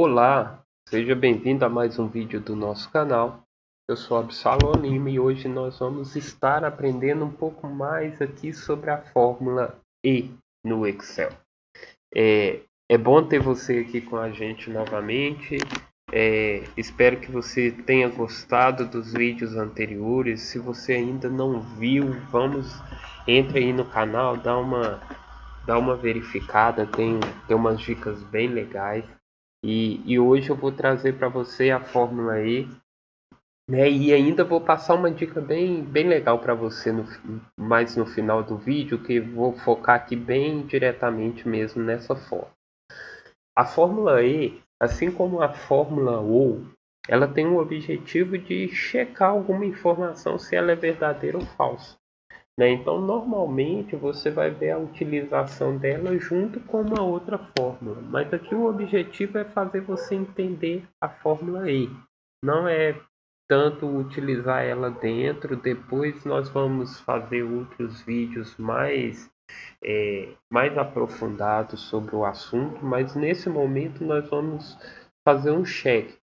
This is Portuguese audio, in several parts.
Olá, seja bem-vindo a mais um vídeo do nosso canal. Eu sou Absalom Lima e hoje nós vamos estar aprendendo um pouco mais aqui sobre a fórmula E no Excel. É bom ter você aqui com a gente novamente. Espero que você tenha gostado dos vídeos anteriores. Se você ainda não viu, entre aí no canal, dá uma verificada, tem umas dicas bem legais. E hoje eu vou trazer para você a fórmula E, né? E ainda vou passar uma dica bem legal para você mais no final do vídeo, que vou focar aqui bem diretamente mesmo nessa fórmula. A fórmula E, assim como a fórmula OU, ela tem o objetivo de checar alguma informação se ela é verdadeira ou falsa, né? Então, normalmente você vai ver a utilização dela junto com uma outra fórmula, mas aqui o objetivo é fazer você entender a fórmula E. Não é tanto utilizar ela dentro, depois nós vamos fazer outros vídeos mais aprofundados sobre o assunto, mas nesse momento nós vamos fazer um check.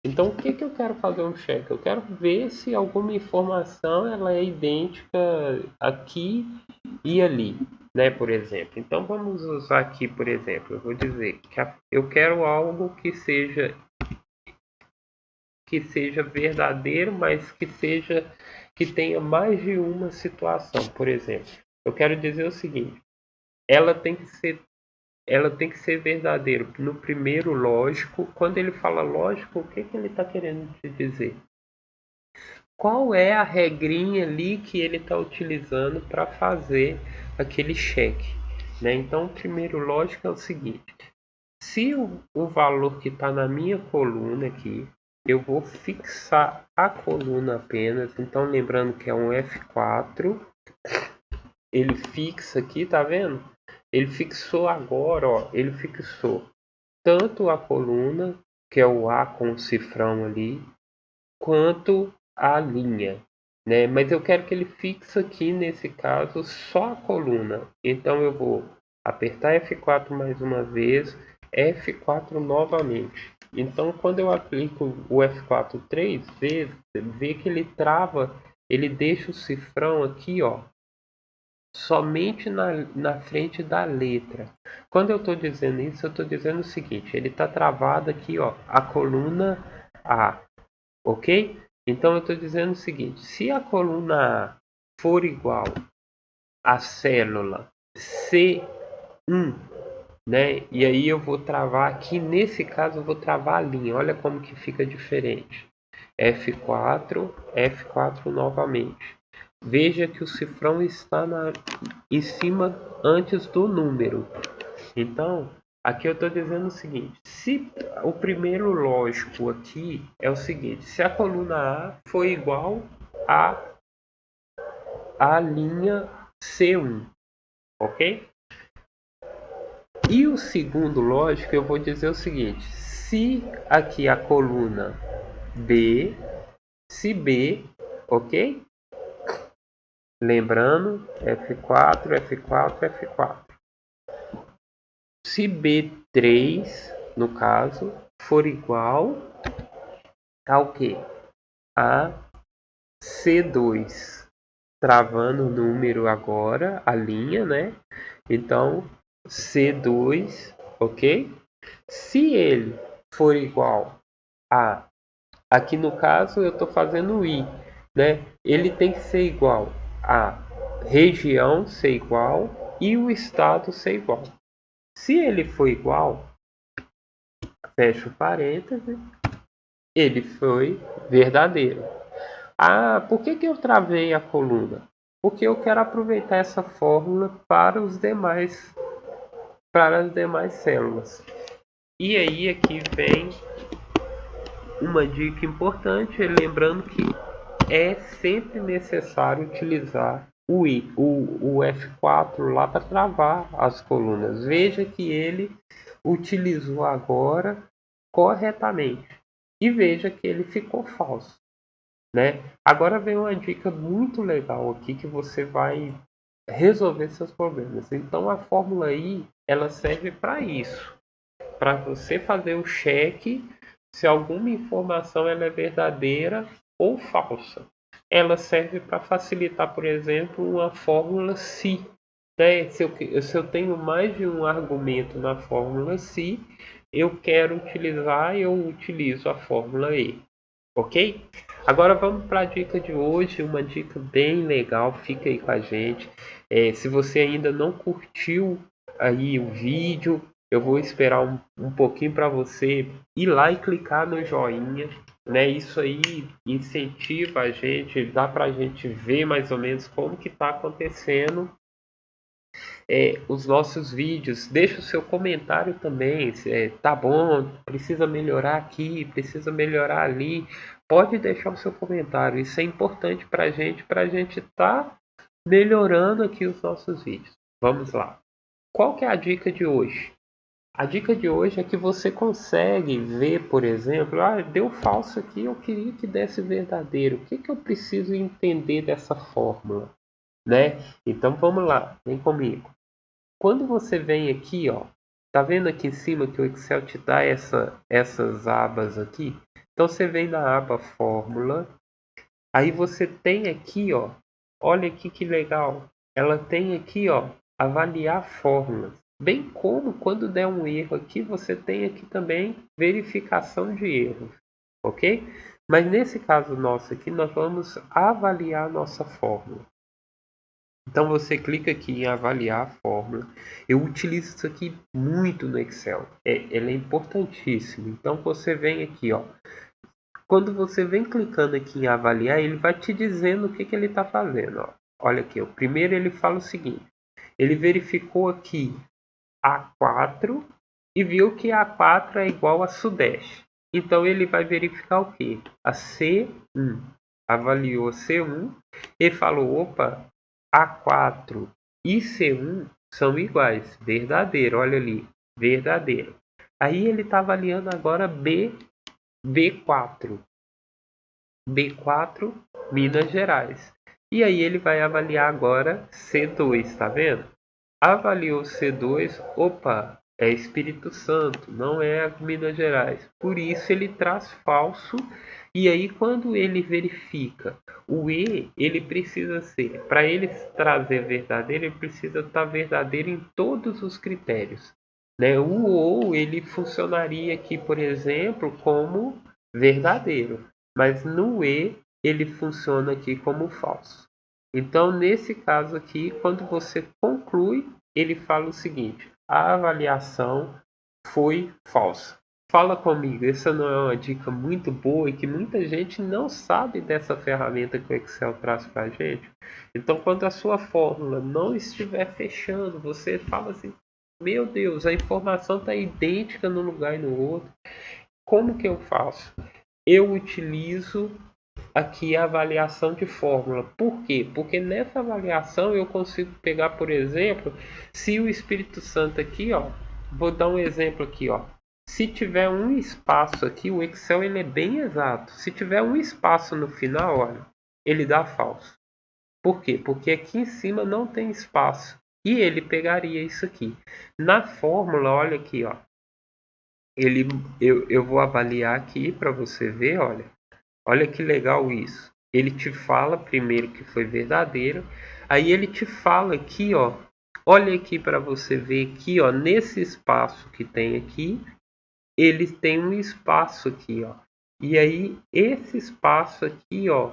Então, o que eu quero fazer um check? Eu quero ver se alguma informação ela é idêntica aqui e ali, né? Por exemplo. Então, vamos usar aqui, por exemplo, eu vou dizer que eu quero algo que seja verdadeiro, mas que tenha mais de uma situação. Por exemplo, eu quero dizer o seguinte: ela tem que ser ela tem que ser verdadeiro no primeiro lógico. Quando ele fala lógico, o que ele está querendo te dizer? Qual é a regrinha ali que ele está utilizando para fazer aquele cheque, né? Então, o primeiro lógico é o seguinte: se o valor que está na minha coluna aqui, eu vou fixar a coluna apenas. Então, lembrando que é um F4, ele fixa aqui, tá vendo? Ele fixou agora, ó, ele fixou tanto a coluna, que é o A com o cifrão ali, quanto a linha, né? Mas eu quero que ele fixe aqui, nesse caso, só a coluna. Então eu vou apertar F4 mais uma vez, F4 novamente. Então quando eu aplico o F4 três vezes, vê que ele trava, ele deixa o cifrão aqui, ó, somente na frente da letra. Quando eu estou dizendo isso, eu estou dizendo o seguinte: ele está travado aqui, ó, a coluna A, ok? Então eu estou dizendo o seguinte: se a coluna A for igual à célula C1, né? E aí eu vou travar aqui, nesse caso eu vou travar a linha. Olha como que fica diferente. F4, F4 novamente. Veja que o cifrão está em cima antes do número. Então, aqui eu estou dizendo o seguinte: se o primeiro lógico aqui é o seguinte, se a coluna A for igual a linha C1, ok? E o segundo lógico eu vou dizer o seguinte: se aqui a coluna B, se B, ok? Lembrando, F4, F4, F4. Se B3, no caso, for igual ao que? A C2. Travando o número agora, a linha, né? Então, C2, ok? Se ele for igual a... Aqui no caso eu estou fazendo I, né? Ele tem que ser igual a região ser igual e o estado ser igual. Se ele for igual, fecho parênteses, ele foi verdadeiro. Ah, por que eu travei a coluna? Porque eu quero aproveitar essa fórmula para as demais células. E aí aqui vem uma dica importante, lembrando que é sempre necessário utilizar o F4 lá para travar as colunas. Veja que ele utilizou agora corretamente e veja que ele ficou falso, né? Agora vem uma dica muito legal aqui que você vai resolver seus problemas. Então a fórmula I ela serve para isso. para você fazer o cheque se alguma informação ela é verdadeira ou falsa. Ela serve para facilitar, por exemplo, uma fórmula SI. Né? Se eu tenho mais de um argumento na fórmula SI, eu quero utilizar, eu utilizo a fórmula E. Ok? Agora vamos para a dica de hoje, uma dica bem legal, fica aí com a gente. Se você ainda não curtiu aí o vídeo, eu vou esperar um pouquinho para você ir lá e clicar no joinha, né? Isso aí incentiva a gente, dá para a gente ver mais ou menos como que está acontecendo os nossos vídeos. Deixa o seu comentário também, tá bom, precisa melhorar aqui, precisa melhorar ali. Pode deixar o seu comentário, isso é importante para a gente estar melhorando aqui os nossos vídeos. Vamos lá. Qual que é a dica de hoje? A dica de hoje é que você consegue ver, por exemplo, deu falso aqui, eu queria que desse verdadeiro. O que que eu preciso entender dessa fórmula, né? Então vamos lá, vem comigo. Quando você vem aqui, ó, tá vendo aqui em cima que o Excel te dá essas abas aqui? Então você vem na aba Fórmula, aí você tem aqui, ó, olha aqui que legal. Ela tem aqui, ó, avaliar fórmulas. Bem como quando der um erro aqui, você tem aqui também verificação de erros, ok? Mas nesse caso nosso aqui, nós vamos avaliar nossa fórmula. Então você clica aqui em avaliar a fórmula. Eu utilizo isso aqui muito no Excel. Ele é importantíssimo. Então você vem aqui, ó. Quando você vem clicando aqui em avaliar, ele vai te dizendo o que ele está fazendo. Ó. Olha aqui, o primeiro ele fala o seguinte. Ele verificou aqui A4 e viu que A4 é igual a Sudeste. Então ele vai verificar o que? A C1. Avaliou a C1 e falou, opa, A4 e C1 são iguais. Verdadeiro, olha ali, verdadeiro. Aí ele está avaliando agora B4. B4, Minas Gerais. E aí ele vai avaliar agora C2, tá vendo? Avaliou C2, opa, é Espírito Santo, não é Minas Gerais. Por isso ele traz falso. E aí quando ele verifica o E, ele precisa ser, para ele trazer verdadeiro, ele precisa estar verdadeiro em todos os critérios. Né? O ou ele funcionaria aqui, por exemplo, como verdadeiro, mas no E ele funciona aqui como falso. Então, nesse caso aqui, quando você conclui, ele fala o seguinte: a avaliação foi falsa. Fala comigo, essa não é uma dica muito boa e que muita gente não sabe dessa ferramenta que o Excel traz para a gente? Então, quando a sua fórmula não estiver fechando, você fala assim: meu Deus, a informação está idêntica num lugar e no outro. Como que eu faço? Eu utilizo aqui a avaliação de fórmula. Por quê? Porque nessa avaliação eu consigo pegar, por exemplo, se o Espírito Santo aqui, ó, vou dar um exemplo aqui, ó. Se tiver um espaço aqui, o Excel ele é bem exato. Se tiver um espaço no final, olha, ele dá falso. Por quê? Porque aqui em cima não tem espaço. E ele pegaria isso aqui. Na fórmula, olha aqui, ó. Eu vou avaliar aqui para você ver, olha. Olha que legal isso. Ele te fala primeiro que foi verdadeiro, aí ele te fala aqui, ó. Olha aqui para você ver aqui, ó, nesse espaço que tem aqui, ele tem um espaço aqui, ó. E aí esse espaço aqui, ó,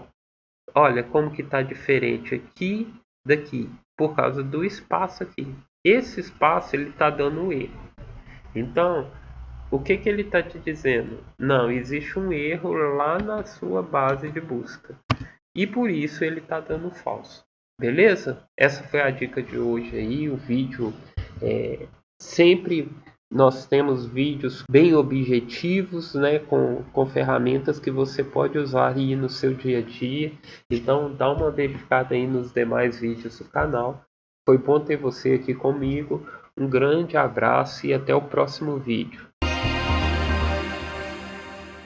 olha como que tá diferente aqui daqui, por causa do espaço aqui. Esse espaço ele tá dando erro. Então, o que que ele está te dizendo? Não, existe um erro lá na sua base de busca. E por isso ele está dando falso. Beleza? Essa foi a dica de hoje aí. O vídeo sempre nós temos vídeos bem objetivos, né, com ferramentas que você pode usar aí no seu dia a dia. Então dá uma verificada aí nos demais vídeos do canal. Foi bom ter você aqui comigo. Um grande abraço e até o próximo vídeo.